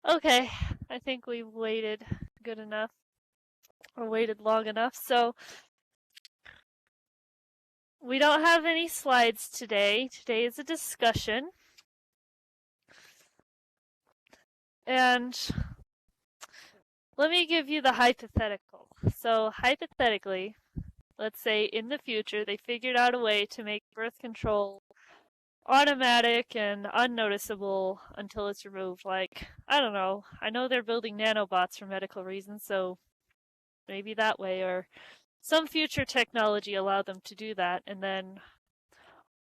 Okay, I think we've waited good enough, or waited long enough, so we don't have any slides today. Today is a discussion. And let me give you the hypothetical. So hypothetically, let's say in the future they figured out a way to make birth control automatic and unnoticeable until it's removed. Like, I don't know. I know they're building nanobots for medical reasons, so maybe that way, or some future technology allowed them to do that. And then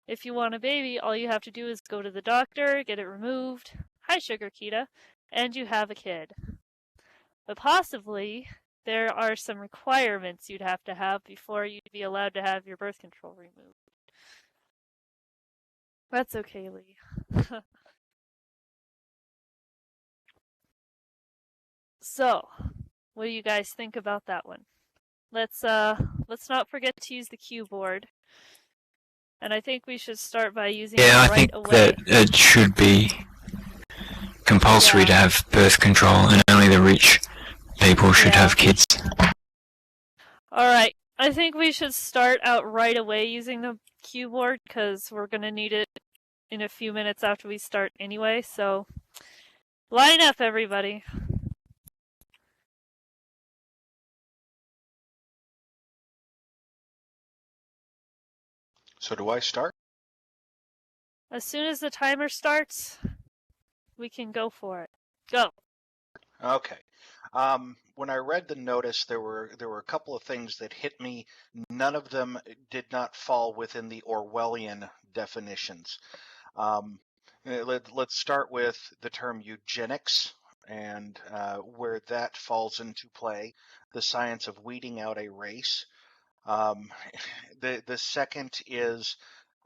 if you want a baby, all you have to do is go to the doctor, get it removed. Hi, Sugar Kita. And you have a kid. But possibly there are some requirements you'd have to have before you'd be allowed to have your birth control removed. That's okay, Lee. So, what do you guys think about that one? Let's not forget to use the cue board. And I think we should start by using it right away. Yeah, I think that it should be compulsory to have birth control, and only the rich people should have kids. Alright, I think we should start out right away using the cue board, because we're going to need it in a few minutes after we start anyway, so line up, everybody. So do I start? As soon as the timer starts, we can go for it. Go. Okay. When I read the notice, there were a couple of things that hit me. None of them did not fall within the Orwellian definitions. Let's start with the term eugenics and where that falls into play, the science of weeding out a race. The second is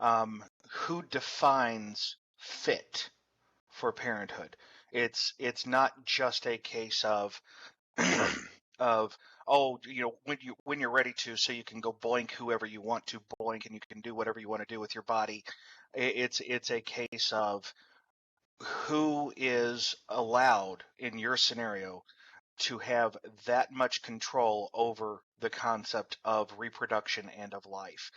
who defines fit for parenthood. It's not just a case of oh, when you're ready to, so you can go boink whoever you want to boink, and you can do whatever you want to do with your body. It's a case of who is allowed in your scenario to have that much control over the concept of reproduction and of life.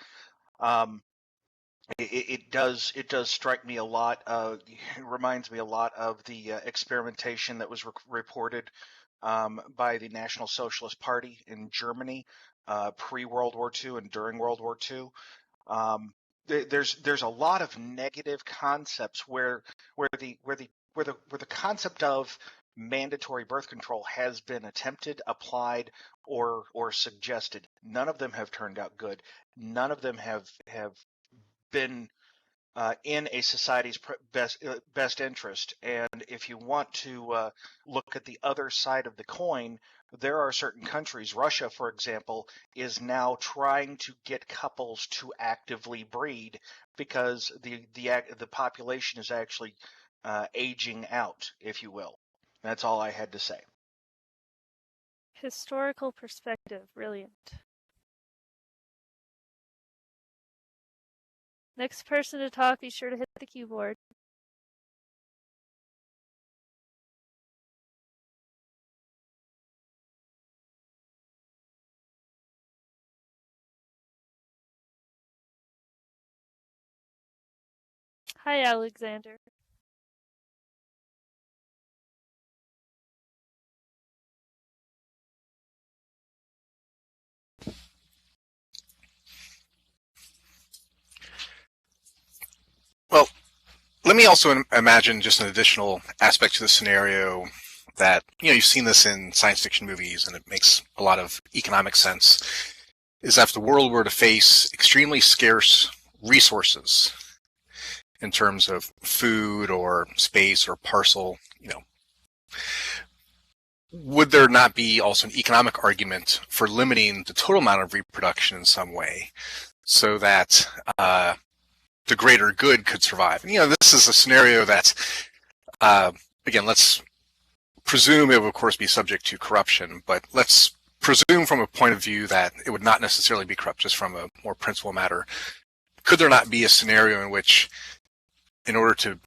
It does strike me a lot. It reminds me a lot of the experimentation that was reported by the National Socialist Party in Germany pre-World War II and during World War II. There's a lot of negative concepts where the concept of mandatory birth control has been attempted, applied, or suggested. None of them have turned out good. None of them have been in a society's best interest. And if you want to look at the other side of the coin, there are certain countries, Russia, for example, is now trying to get couples to actively breed because the population is actually aging out, if you will. That's all I had to say. Historical perspective, brilliant. Next person to talk, be sure to hit the keyboard. Hi, Alexander. Well, let me also imagine just an additional aspect to the scenario that, you've seen this in science fiction movies and it makes a lot of economic sense, is if the world were to face extremely scarce resources in terms of food or space or parcel, would there not be also an economic argument for limiting the total amount of reproduction in some way so that the greater good could survive? And, this is a scenario that, again, let's presume it would, of course, be subject to corruption, but let's presume from a point of view that it would not necessarily be corrupt, just from a more principal matter. Could there not be a scenario in which, in order to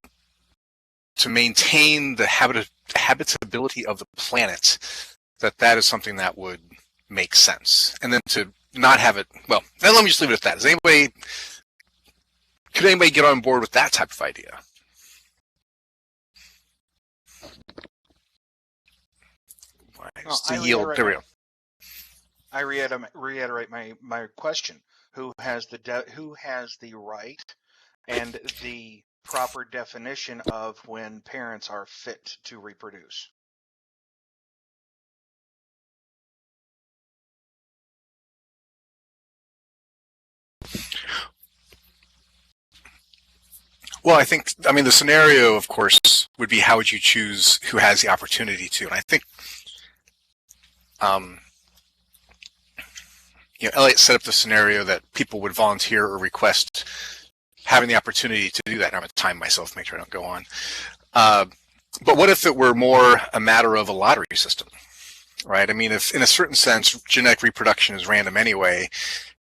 maintain the habitability of the planet, that is something that would make sense. And then to not have it, well, then let me just leave it at that. Could anybody get on board with that type of idea? There we go. I reiterate my question: Who has the right and the proper definition of when parents are fit to reproduce? Well, the scenario, of course, would be how would you choose who has the opportunity to? And I think, Elliot set up the scenario that people would volunteer or request having the opportunity to do that. And I'm going to time myself, make sure I don't go on. But what if it were more a matter of a lottery system, right? I mean, if in a certain sense, genetic reproduction is random anyway,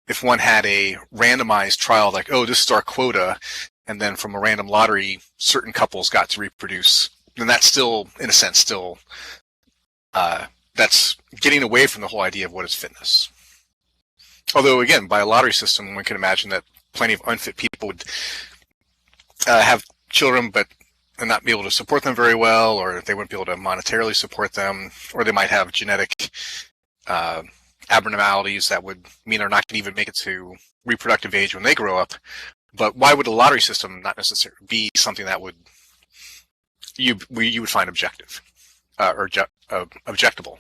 if one had a randomized trial like, oh, this is our quota, and then from a random lottery, certain couples got to reproduce, then that's still, in a sense, that's getting away from the whole idea of what is fitness. Although, again, by a lottery system, one can imagine that plenty of unfit people would have children, but not be able to support them very well, or they wouldn't be able to monetarily support them, or they might have genetic abnormalities that would mean they're not going to even make it to reproductive age when they grow up. But why would a lottery system not necessarily be something that you would find objective or objectable?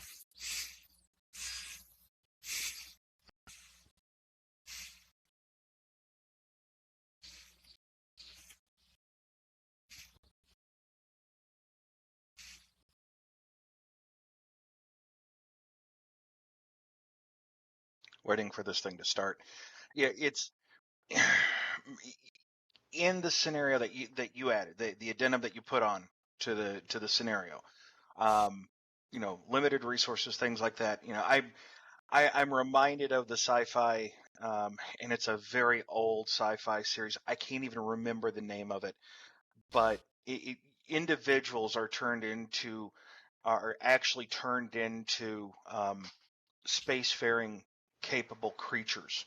Waiting for this thing to start. Yeah, it's in the scenario that you added, the addendum that you put on to the scenario. Limited resources, things like that. I'm reminded of the sci-fi, and it's a very old sci-fi series. I can't even remember the name of it, but individuals are actually turned into spacefaring capable creatures.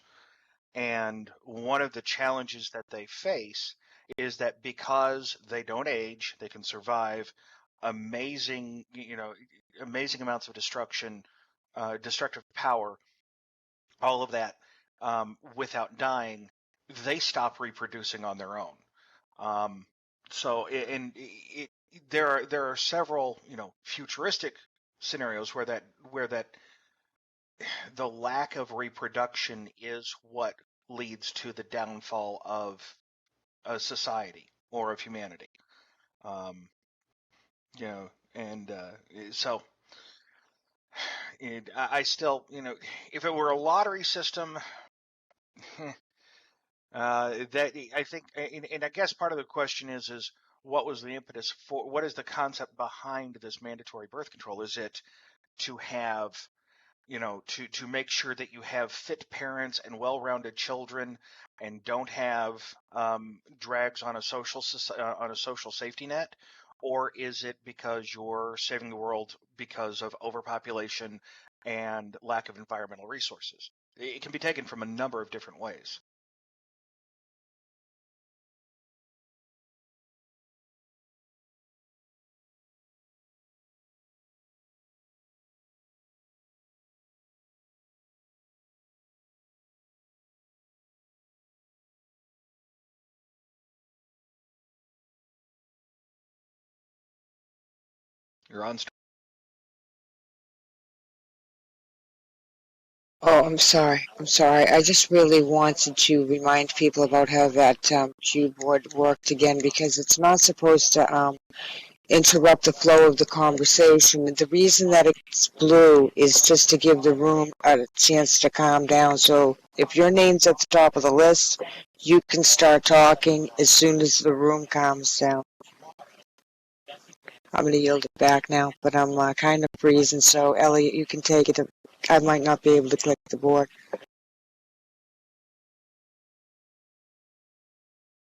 And one of the challenges that they face is that because they don't age, they can survive amazing amounts of destruction, destructive power, all of that, without dying. They stop reproducing on their own. There are several futuristic scenarios where that the lack of reproduction is what leads to the downfall of a society or of humanity. So I still, if it were a lottery system, that I think, and I guess part of the question is what was the impetus for? What is the concept behind this mandatory birth control? Is it to have to make sure that you have fit parents and well-rounded children, and don't have drags on a social safety net, or is it because you're saving the world because of overpopulation and lack of environmental resources? It can be taken from a number of different ways. You're on. Oh, I'm sorry. I just really wanted to remind people about how that Q board worked again, because it's not supposed to interrupt the flow of the conversation. The reason that it's blue is just to give the room a chance to calm down. So if your name's at the top of the list, you can start talking as soon as the room calms down. I'm going to yield it back now, but I'm kind of freezing, so Elliot, you can take it. I might not be able to click the board.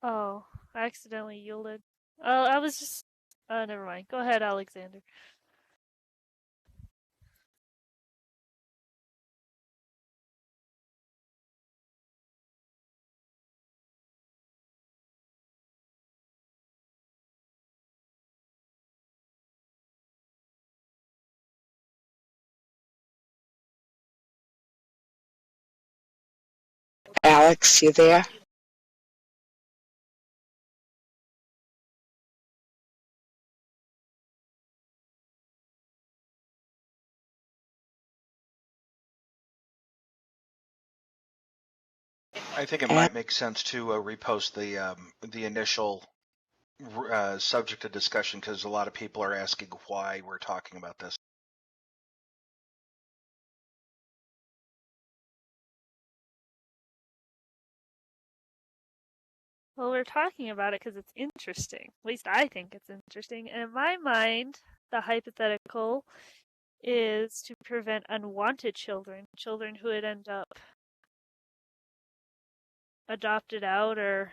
Oh, I accidentally yielded. I was just Never mind. Go ahead, Alexander. Alex, you there? I think it might make sense to repost the initial subject of discussion because a lot of people are asking why we're talking about this. Well, we're talking about it because it's interesting. At least I think it's interesting. And in my mind, the hypothetical is to prevent unwanted children, children who would end up adopted out or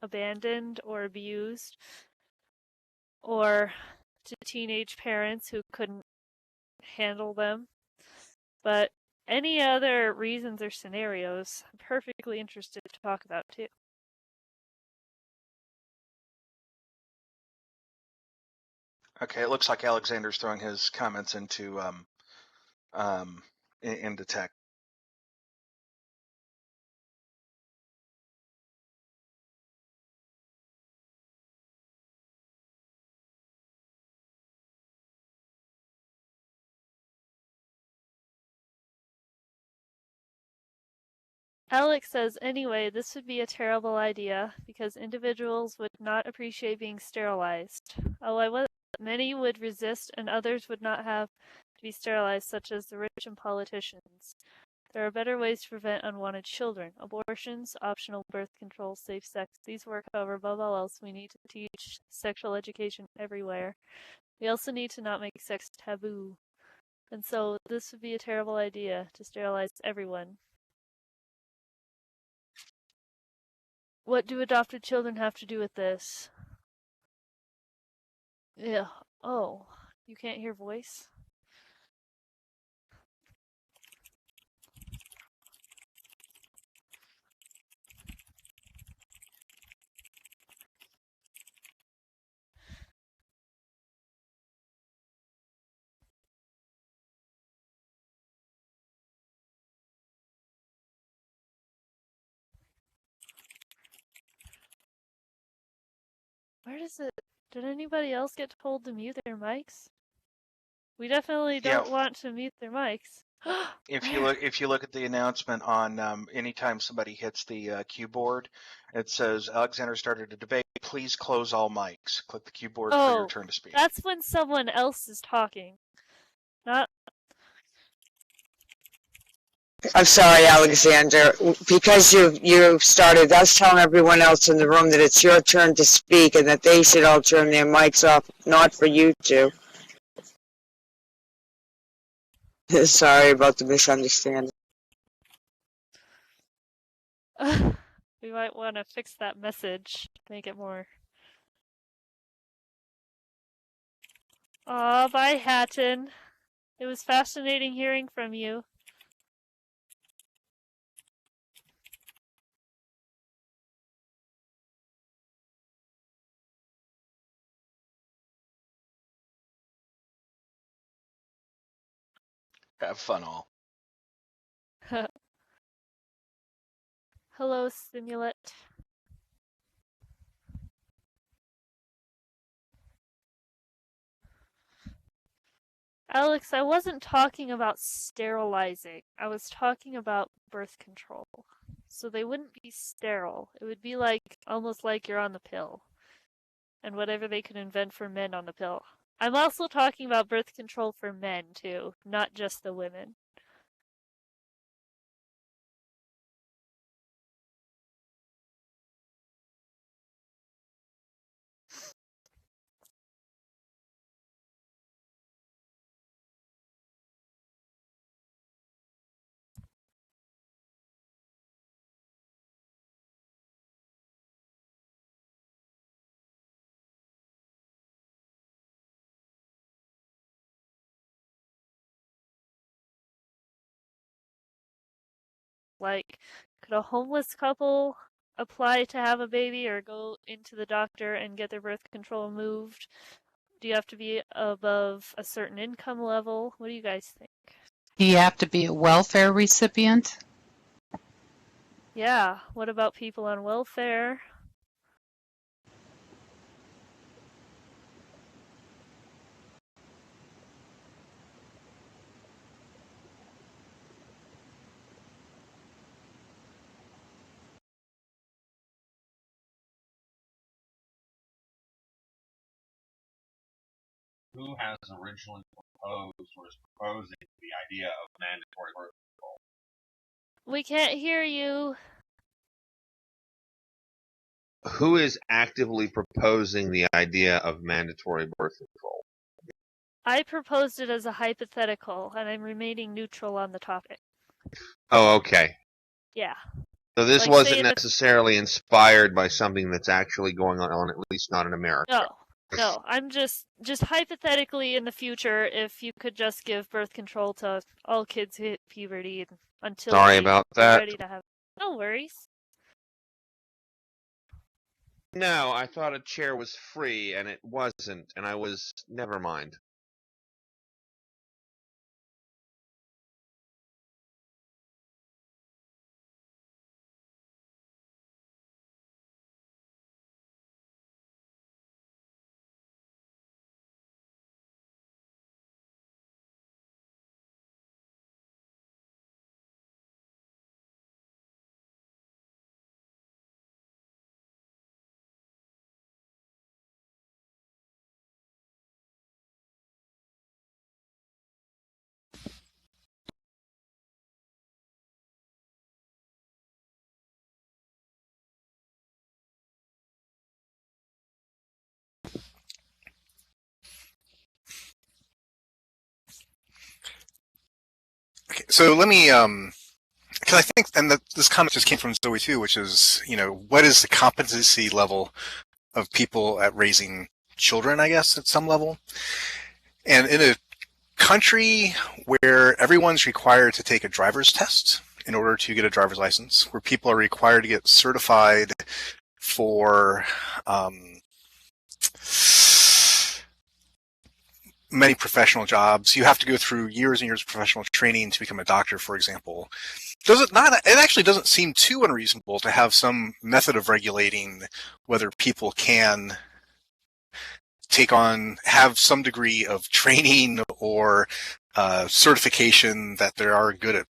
abandoned or abused, or to teenage parents who couldn't handle them. But any other reasons or scenarios, I'm perfectly interested to talk about too. Okay, it looks like Alexander's throwing his comments into text. Alex says, anyway, this would be a terrible idea because individuals would not appreciate being sterilized. Many would resist and others would not have to be sterilized, such as the rich and politicians. There are better ways to prevent unwanted children. Abortions, optional birth control, safe sex. These work, however, above all else, we need to teach sexual education everywhere. We also need to not make sex taboo. And so this would be a terrible idea to sterilize everyone. What do adopted children have to do with this? Yeah. Oh, you can't hear voice? Where does it... Did anybody else get told to mute their mics? We definitely don't want to mute their mics. If you look at the announcement on anytime somebody hits the keyboard, it says Alexander started a debate. Please close all mics. Click the keyboard for your turn to speak. That's when someone else is talking. Not... I'm sorry, Alexander. Because you started us telling everyone else in the room that it's your turn to speak and that they should all turn their mics off, not for you to. Sorry about the misunderstanding. We might want to fix that message. Make it more... Aw, bye, Hatton. It was fascinating hearing from you. Have fun all. Hello, Simulet. Alex, I wasn't talking about sterilizing. I was talking about birth control. So they wouldn't be sterile. It would be like almost like you're on the pill. And whatever they could invent for men on the pill. I'm also talking about birth control for men too, not just the women. Like, could a homeless couple apply to have a baby or go into the doctor and get their birth control moved? Do you have to be above a certain income level? What do you guys think? Do you have to be a welfare recipient? Yeah, what about people on welfare? Who has originally proposed or is proposing the idea of mandatory birth control? We can't hear you. Who is actively proposing the idea of mandatory birth control? I proposed it as a hypothetical, and I'm remaining neutral on the topic. Oh, okay. Yeah. So this Like, wasn't say if- necessarily inspired by something that's actually going on, at least not in America. No, I'm just hypothetically in the future, if you could just give birth control to all kids who hit puberty until Sorry they about are that. ready to have. No worries. No, I thought a chair was free, and it wasn't, and I was... Never mind. Okay, so let me, because I think, and this comment just came from Zoe too, which is, what is the competency level of people at raising children, I guess, at some level? And in a country where everyone's required to take a driver's test in order to get a driver's license, where people are required to get certified for many professional jobs, you have to go through years and years of professional training to become a doctor, for example. It actually doesn't seem too unreasonable to have some method of regulating whether people can have some degree of training or certification that they are good at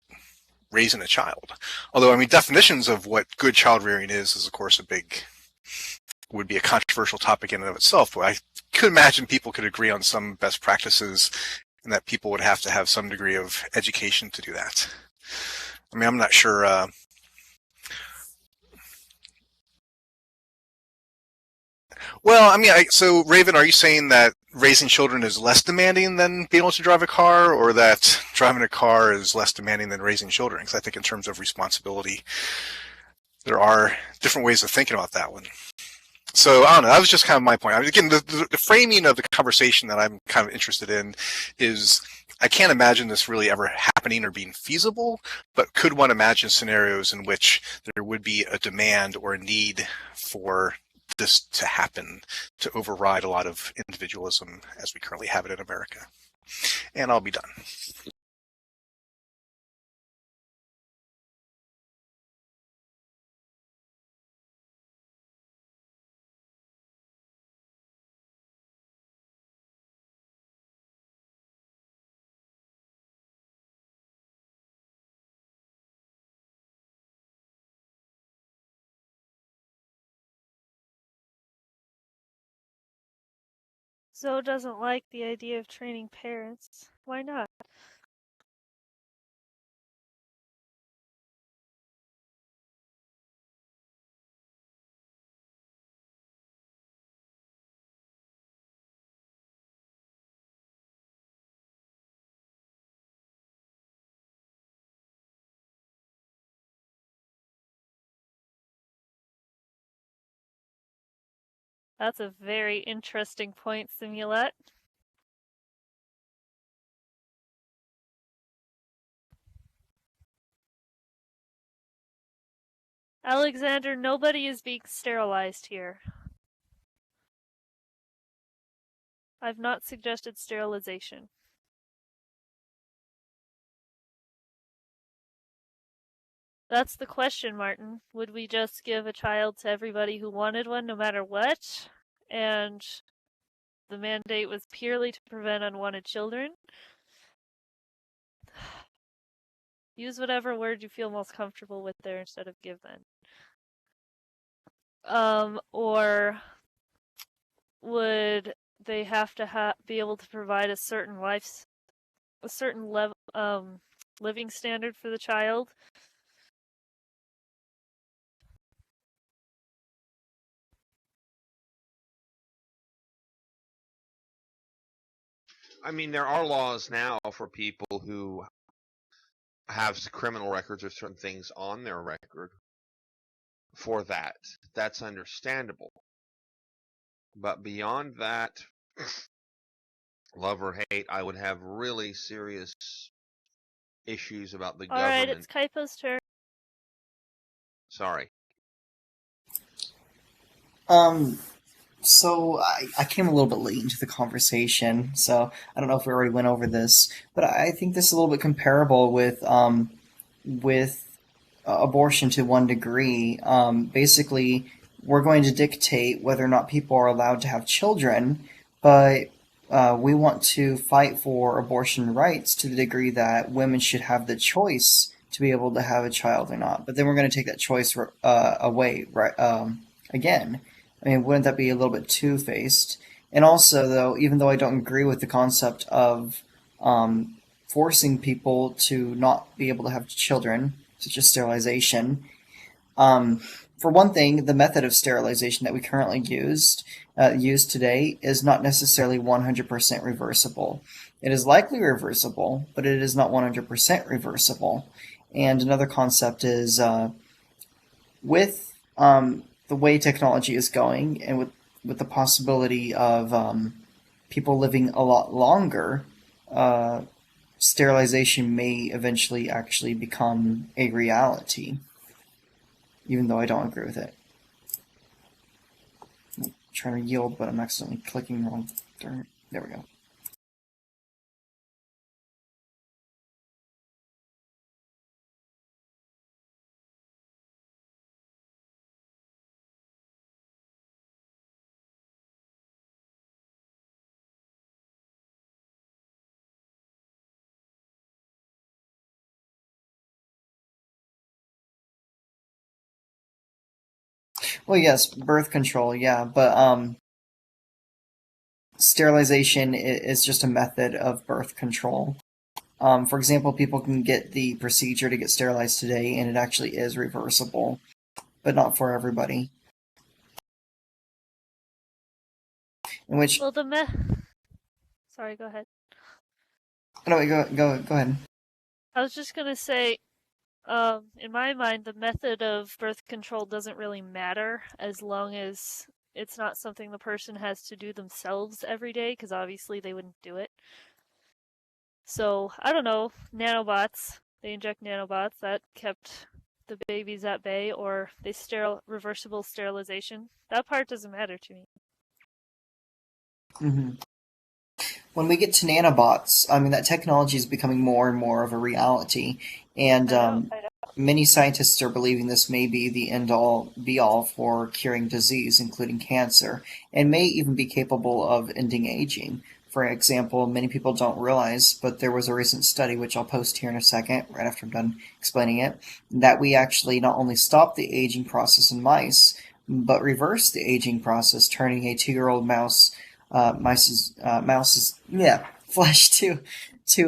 raising a child. Although, I mean, definitions of what good child rearing is of course would be a controversial topic in and of itself, but I could imagine people could agree on some best practices and that people would have to have some degree of education to do that. I mean, I'm not sure. Well, I mean, so Raven, are you saying that raising children is less demanding than being able to drive a car, or that driving a car is less demanding than raising children? Because I think in terms of responsibility, there are different ways of thinking about that one. So I don't know. That was just kind of my point. I mean, again, the framing of the conversation that I'm kind of interested in is I can't imagine this really ever happening or being feasible, but could one imagine scenarios in which there would be a demand or a need for this to happen to override a lot of individualism as we currently have it in America? And I'll be done. Zoe doesn't like the idea of training parents. Why not? That's a very interesting point, Simulette. Alexander, nobody is being sterilized here. I've not suggested sterilization. That's the question, Martin. Would we just give a child to everybody who wanted one, no matter what? And the mandate was purely to prevent unwanted children? Use whatever word you feel most comfortable with there instead of give then. Or would they have to be able to provide a certain living standard for the child? I mean, there are laws now for people who have criminal records or certain things on their record for that. That's understandable. But beyond that, love or hate, I would have really serious issues about the government. Alright, it's Kaipo's turn. Sorry. So I came a little bit late into the conversation, so I don't know if we already went over this, but I think this is a little bit comparable with abortion to one degree. Basically, we're going to dictate whether or not people are allowed to have children, but we want to fight for abortion rights to the degree that women should have the choice to be able to have a child or not. But then we're going to take that choice away, right? Again. I mean, wouldn't that be a little bit two-faced? And also, though, even though I don't agree with the concept of forcing people to not be able to have children, such as sterilization, for one thing, the method of sterilization that we currently use today is not necessarily 100% reversible. It is likely reversible, but it is not 100% reversible. And another concept is with the way technology is going, and with the possibility of people living a lot longer, sterilization may eventually actually become a reality, even though I don't agree with it. I'm trying to yield, but I'm accidentally clicking the wrong. There we go. Well, yes, birth control, yeah, but sterilization is just a method of birth control. For example, people can get the procedure to get sterilized today, and it actually is reversible, but not for everybody. In which, well, sorry, go ahead. No, wait, go ahead. I was just gonna say, in my mind, the method of birth control doesn't really matter as long as it's not something the person has to do themselves every day, because obviously they wouldn't do it. So, I don't know, nanobots. They inject nanobots that kept the babies at bay, or they reversible sterilization. That part doesn't matter to me. Mm-hmm. When we get to nanobots, I mean, that technology is becoming more and more of a reality, and I know. Many scientists are believing this may be the end-all, be-all for curing disease, including cancer, and may even be capable of ending aging. For example, many people don't realize, but there was a recent study, which I'll post here in a second, right after I'm done explaining it, that we actually not only stopped the aging process in mice, but reversed the aging process, turning a 2-year-old mouse's flesh to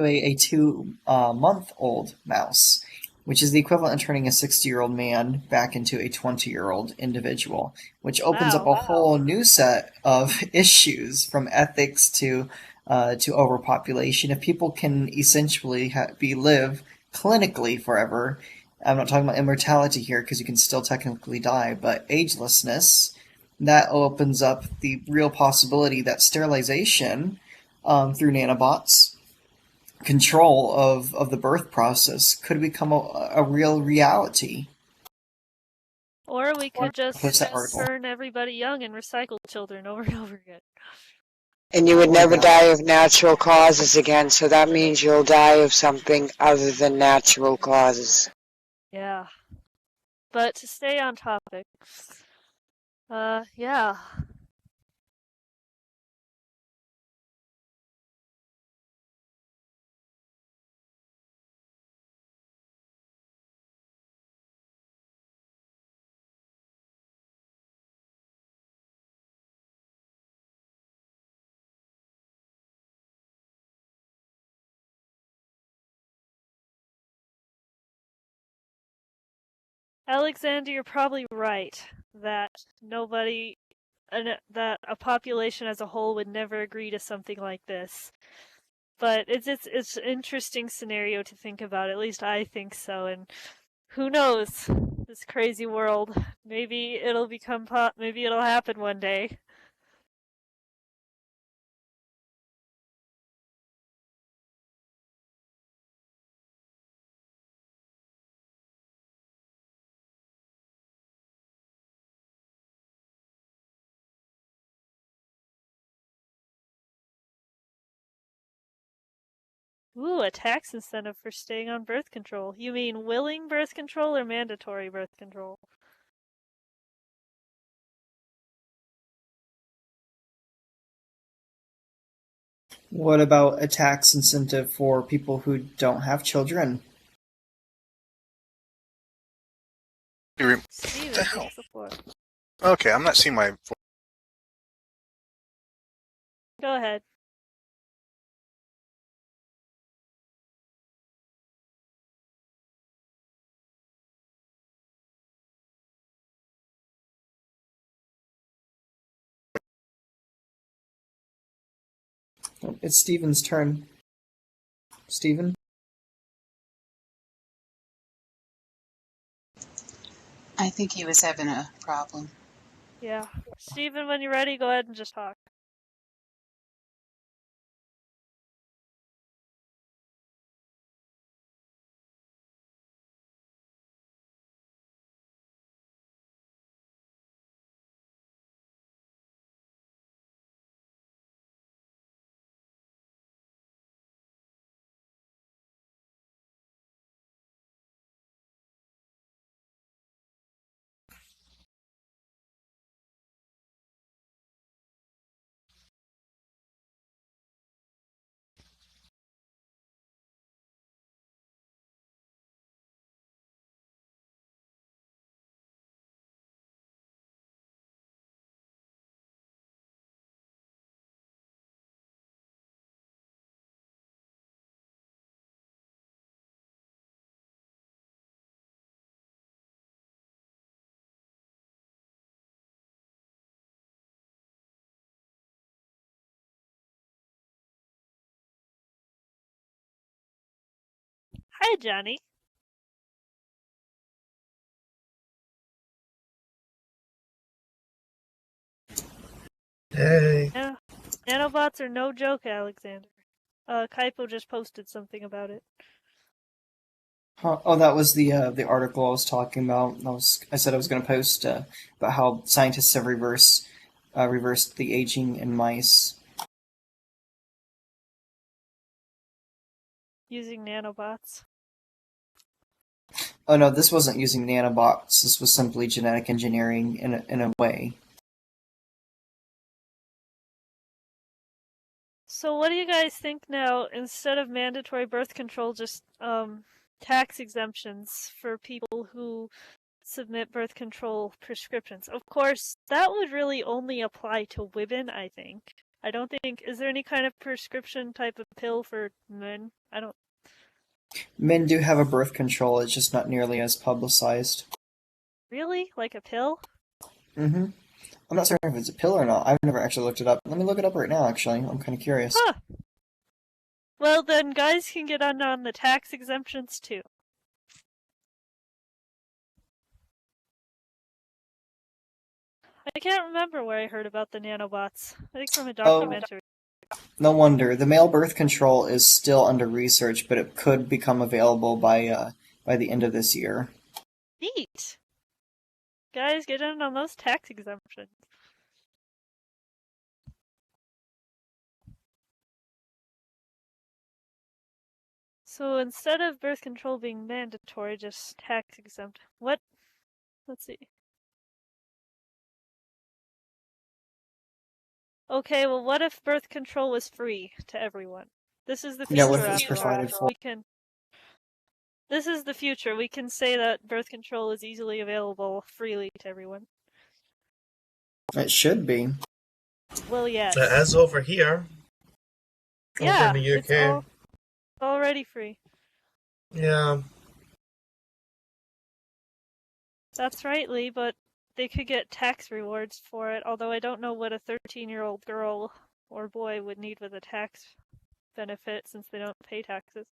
a 2-month-old mouse, which is the equivalent of turning a 60-year-old man back into a 20-year-old individual, which opens up a whole new set of issues, from ethics to overpopulation. If people can essentially live clinically forever, I'm not talking about immortality here because you can still technically die, but agelessness, that opens up the real possibility that sterilization through nanobots, control of the birth process, could become a real reality. Or we could just What's that article? burn everybody young and recycle children over and over again. And you would Oh my never God. die of natural causes again, so that means you'll die of something other than natural causes. Yeah. But to stay on topic, yeah. Alexander, you're probably right that that a population as a whole would never agree to something like this. But it's an interesting scenario to think about. At least I think so. And who knows? This crazy world. Maybe it'll maybe it'll happen one day. Ooh, a tax incentive for staying on birth control. You mean willing birth control or mandatory birth control? What about a tax incentive for people who don't have children? Steven, the hell? take the floor. Okay, I'm not seeing my. Go ahead. It's Steven's turn. Steven? I think he was having a problem. Yeah. Steven, when you're ready, go ahead and just talk. Hi, Johnny. Hey. Yeah. Nanobots are no joke, Alexander. Kaipo just posted something about it. Huh. Oh, that was the article I was talking about. I said I was going to post about how scientists have reversed the aging in mice. Using nanobots. Oh no, this wasn't using nanobots. This was simply genetic engineering in a way. So what do you guys think now, instead of mandatory birth control, just tax exemptions for people who submit birth control prescriptions? Of course, that would really only apply to women, I think. I don't think, is there any kind of prescription type of pill for men? Men do have a birth control, it's just not nearly as publicized. Really? Like a pill? Mm-hmm. I'm not certain if it's a pill or not. I've never actually looked it up. Let me look it up right now, actually. I'm kind of curious. Huh. Well, then guys can get on the tax exemptions too. I can't remember where I heard about the nanobots. I think from a documentary. No wonder. The male birth control is still under research, but it could become available by the end of this year. Neat. Guys, get in on those tax exemptions. So instead of birth control being mandatory, just tax exempt. What? Let's see. Okay, well, what if birth control was free to everyone? This is the future. Yeah, what if it's after all. provided for? This is the future. We can say that birth control is easily available freely to everyone. It should be. Well, yes. It is over here. Yeah, over in the UK. it's already free. Yeah. That's right, Lee, but they could get tax rewards for it, although I don't know what a 13-year-old girl or boy would need with a tax benefit since they don't pay taxes.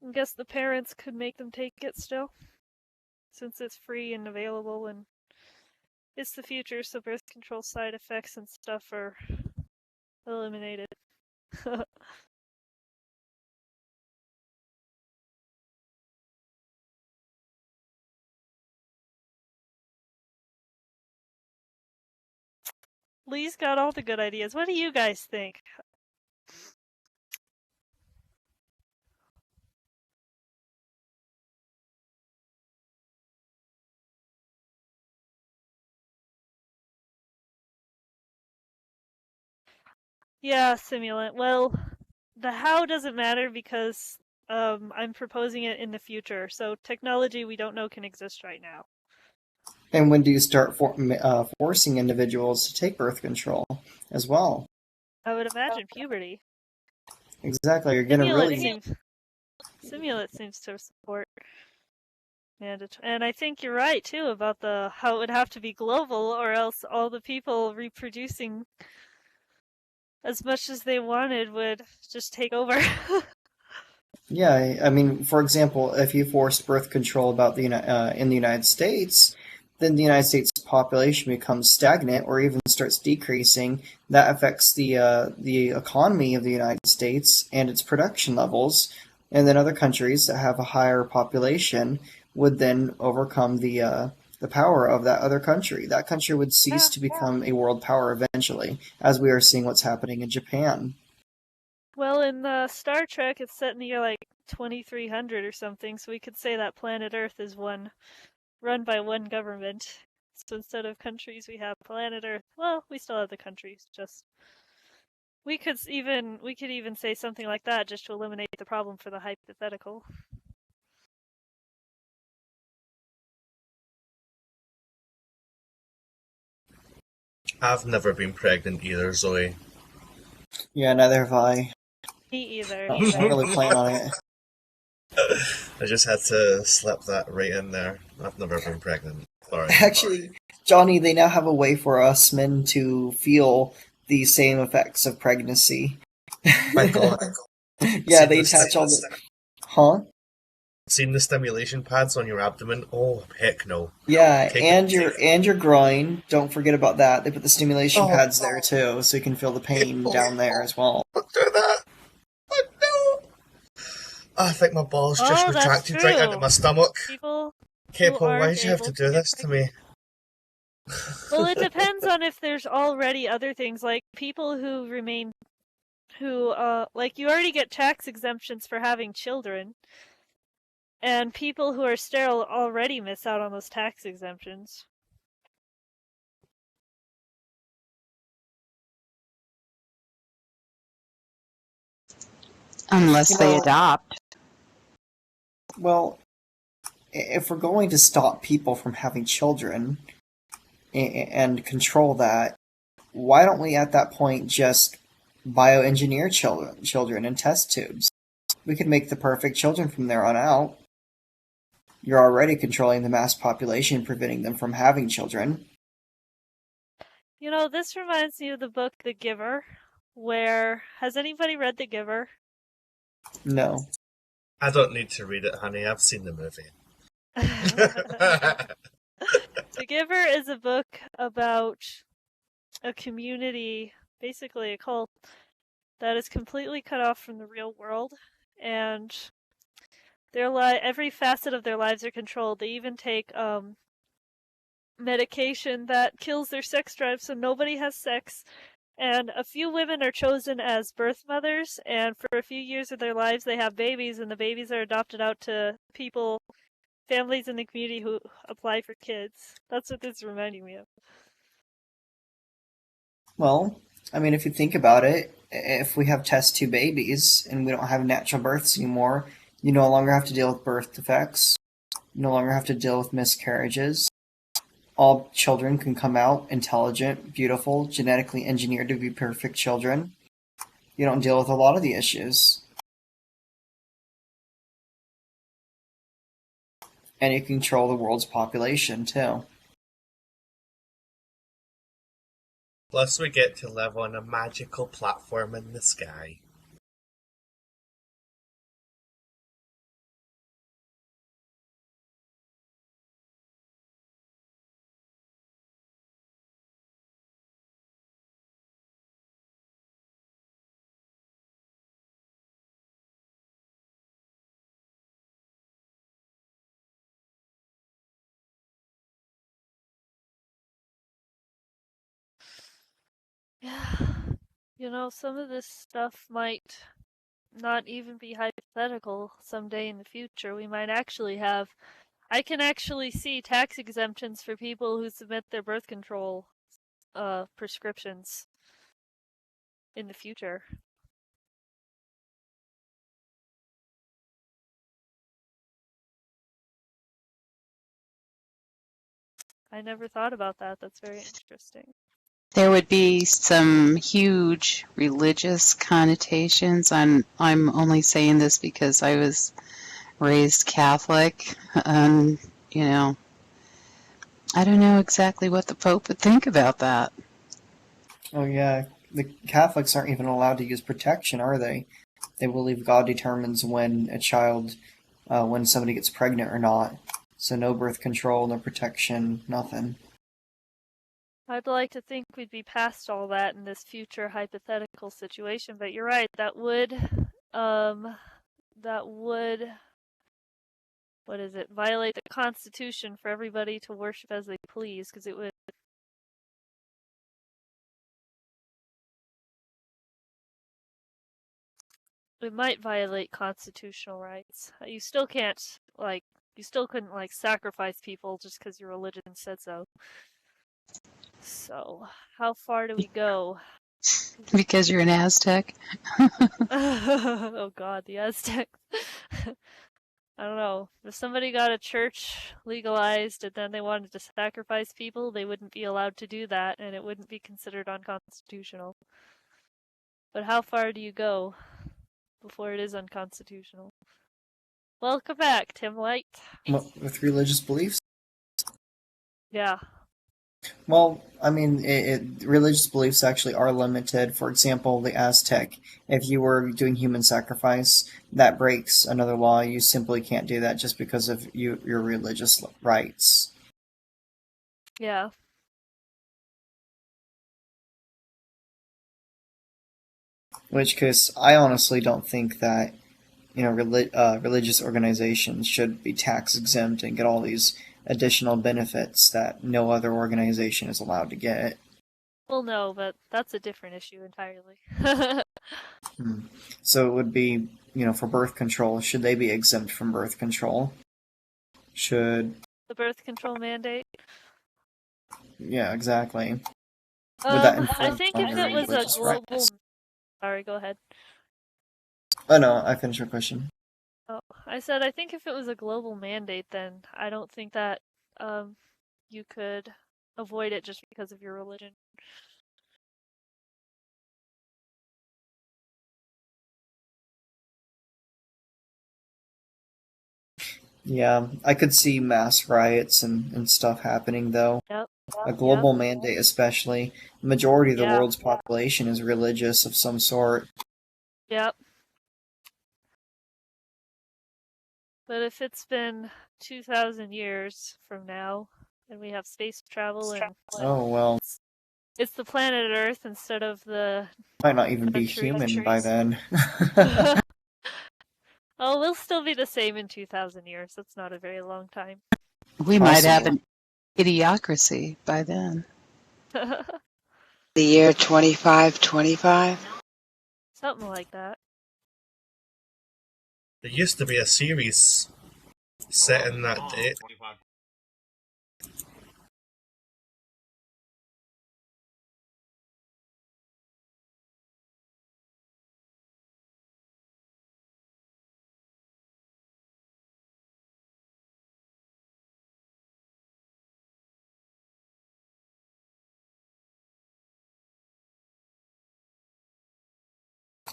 I guess the parents could make them take it still, since it's free and available, and it's the future, so birth control side effects and stuff are eliminated. Lee's got all the good ideas. What do you guys think? Yeah, simulant. Well, the how doesn't matter because I'm proposing it in the future. So technology we don't know can exist right now. And when do you start forcing individuals to take birth control as well? I would imagine puberty. Exactly. You're gonna Simulant seems to support mandatory, and I think you're right too about how it would have to be global, or else all the people reproducing as much as they wanted would just take over. Yeah, I mean, for example, if you forced birth control in the United States, then the United States population becomes stagnant or even starts decreasing. That affects the economy of the United States and its production levels. And then other countries that have a higher population would then overcome the power of that other country. That country would cease to become a world power eventually, as we are seeing what's happening in Japan. Well, in Star Trek, it's set in the year like 2300 or something, so we could say that planet Earth is run by one government. So instead of countries, we have planet Earth. Well, we still have the countries, just we could even say something like that just to eliminate the problem for the hypothetical. I've never been pregnant either, Zoe. Yeah, neither have I. Me either. I don't really plan on it. I just had to slip that right in there. I've never been pregnant. Sorry. Actually, Johnny, they now have a way for us men to feel the same effects of pregnancy. My God. Yeah, they attach all the... Huh? Seen the stimulation pads on your abdomen? Oh, heck no. Yeah, and your groin. Don't forget about that. They put the stimulation pads there too, so you can feel the pain down there as well. Don't do that. Oh, no. I think my balls just retracted right into my stomach. Cable, why'd you have to do this to me? Well, it depends on if there's already other things, like people who like you already get tax exemptions for having children, and people who are sterile already miss out on those tax exemptions. Unless they adopt. Well, if we're going to stop people from having children and control that, why don't we at that point just bioengineer children in test tubes? We could make the perfect children from there on out. You're already controlling the mass population, preventing them from having children. You know, this reminds me of the book The Giver, where... Has anybody read The Giver? No. I don't need to read it, honey. I've seen the movie. The Giver is a book about a community, basically a cult, that is completely cut off from the real world, and every facet of their lives are controlled. They even take medication that kills their sex drive, so nobody has sex. And a few women are chosen as birth mothers, and for a few years of their lives they have babies, and the babies are adopted out to families in the community who apply for kids. That's what this is reminding me of. Well, I mean, if you think about it, if we have test tube babies and we don't have natural births anymore, you no longer have to deal with birth defects. You no longer have to deal with miscarriages. All children can come out intelligent, beautiful, genetically engineered to be perfect children. You don't deal with a lot of the issues. And you control the world's population, too. Plus, we get to live on a magical platform in the sky. Yeah. You know, some of this stuff might not even be hypothetical someday in the future. We might actually have. I can actually see tax exemptions for people who submit their birth control prescriptions in the future. I never thought about that. That's very interesting. There would be some huge religious connotations. I'm only saying this because I was raised Catholic, and I don't know exactly what the Pope would think about that. Oh yeah, the Catholics aren't even allowed to use protection, are they? They believe God determines when when somebody gets pregnant or not. So no birth control, no protection, nothing. I'd like to think we'd be past all that in this future hypothetical situation, but you're right, that would violate the Constitution for everybody to worship as they please, because it might violate constitutional rights. You still couldn't sacrifice people just because your religion said so. So, how far do we go? Because you're an Aztec? Oh god, the Aztecs. I don't know. If somebody got a church legalized and then they wanted to sacrifice people, they wouldn't be allowed to do that, and it wouldn't be considered unconstitutional. But how far do you go before it is unconstitutional? Welcome back, Tim Light. With religious beliefs? Yeah. Well, I mean, religious beliefs actually are limited. For example, the Aztec, if you were doing human sacrifice, that breaks another law. You simply can't do that just because of your religious rights. Yeah. In which case, I honestly don't think that, religious organizations should be tax exempt and get all these additional benefits that no other organization is allowed to get. Well, no, but that's a different issue entirely. So it would be, for birth control, should they be exempt from birth control? Should... The birth control mandate? Yeah, exactly. Would that I think if it was a global... Rights? Sorry, go ahead. Oh no, I finished your question. Oh, I said I think if it was a global mandate, then I don't think that you could avoid it just because of your religion. Yeah, I could see mass riots and stuff happening, though. Yep. A global mandate especially. The majority of the world's population is religious of some sort. Yep. But if it's been 2,000 years from now, and we have space travel and... Oh, well. It's the planet Earth instead of the... Might not even be human by then. Oh, we'll still be the same in 2,000 years. That's not a very long time. We might have an idiocracy by then. The year 2525? Something like that. There used to be a series set in that date.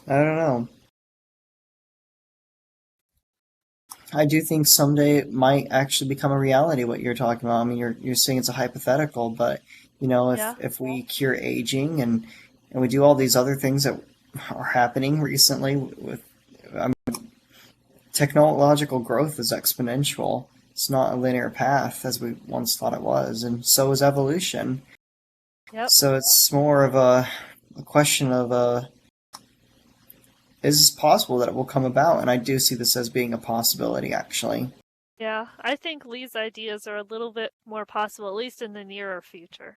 I don't know. I do think someday it might actually become a reality what you're talking about. I mean, you're saying it's a hypothetical, but if we cure aging and we do all these other things that are happening recently with technological growth is exponential. It's not a linear path as we once thought it was, and so is evolution. Yep. So it's more of a question of is it possible that it will come about? And I do see this as being a possibility, actually. Yeah, I think Lee's ideas are a little bit more possible, at least in the nearer future.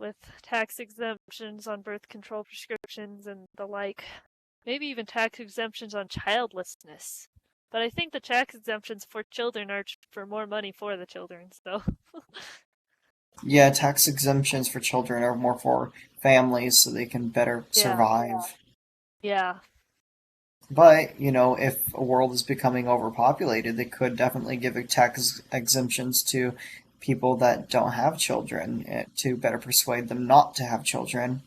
With tax exemptions on birth control prescriptions and the like. Maybe even tax exemptions on childlessness. But I think the tax exemptions for children are for more money for the children, so... Yeah, tax exemptions for children are more for families so they can better survive. Yeah. But, if a world is becoming overpopulated, they could definitely give tax exemptions to people that don't have children to better persuade them not to have children.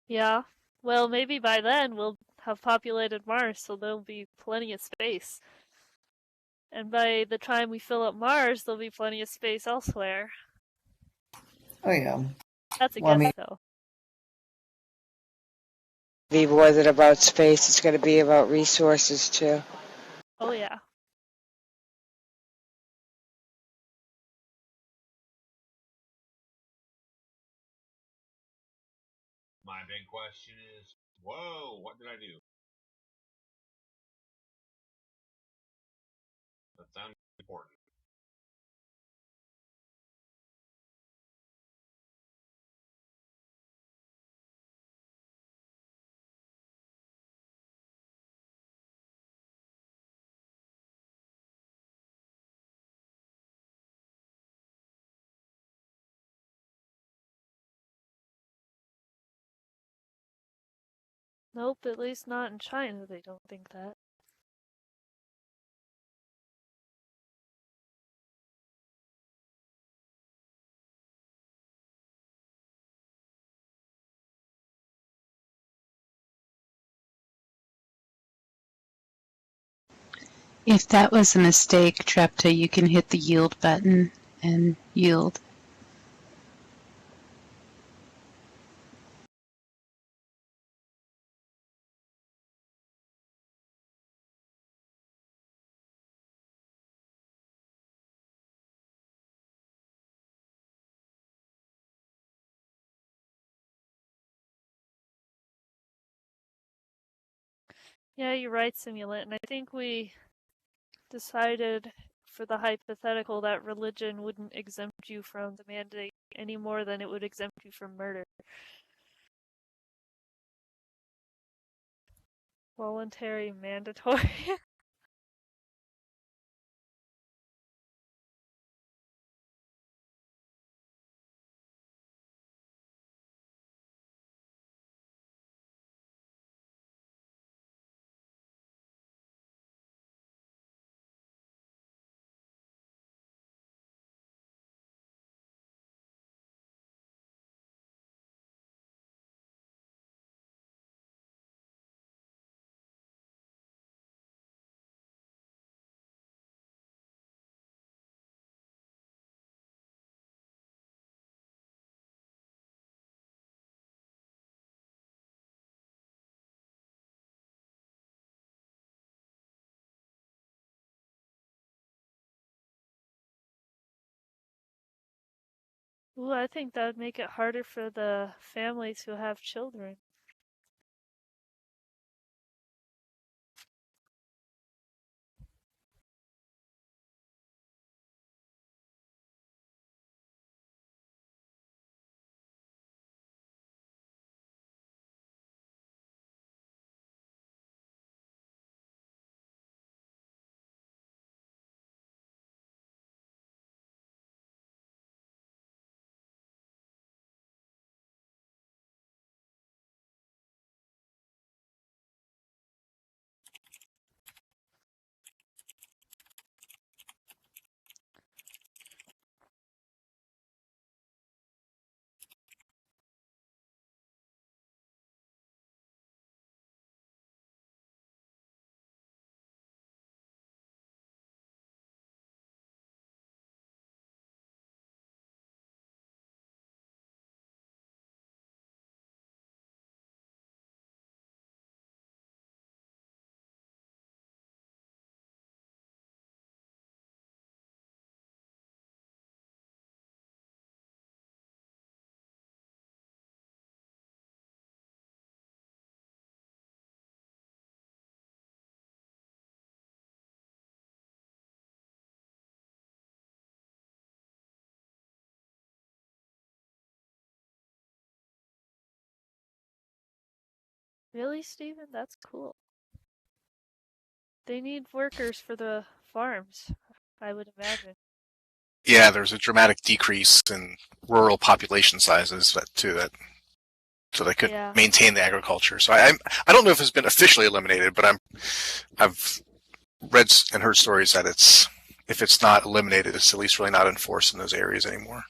Yeah. Well, maybe by then we'll have populated Mars, so there'll be plenty of space. And by the time we fill up Mars, there'll be plenty of space elsewhere. Oh, yeah. That's a guess, though. Be more than about space. It's going to be about resources, too. Oh, yeah. My big question is, whoa, what did I do? That sounds important. Nope, at least not in China, they don't think that. If that was a mistake, Trepta, you can hit the yield button and yield. Yeah, you're right, Simulant, and I think we decided for the hypothetical that religion wouldn't exempt you from the mandate any more than it would exempt you from murder. Voluntary, mandatory. Ooh, I think that would make it harder for the families who have children. Really, Steven? That's cool. They need workers for the farms, I would imagine. Yeah, there's a dramatic decrease in rural population sizes so they could maintain the agriculture. So I don't know if it's been officially eliminated, but I've read and heard stories that if it's not eliminated, it's at least really not enforced in those areas anymore.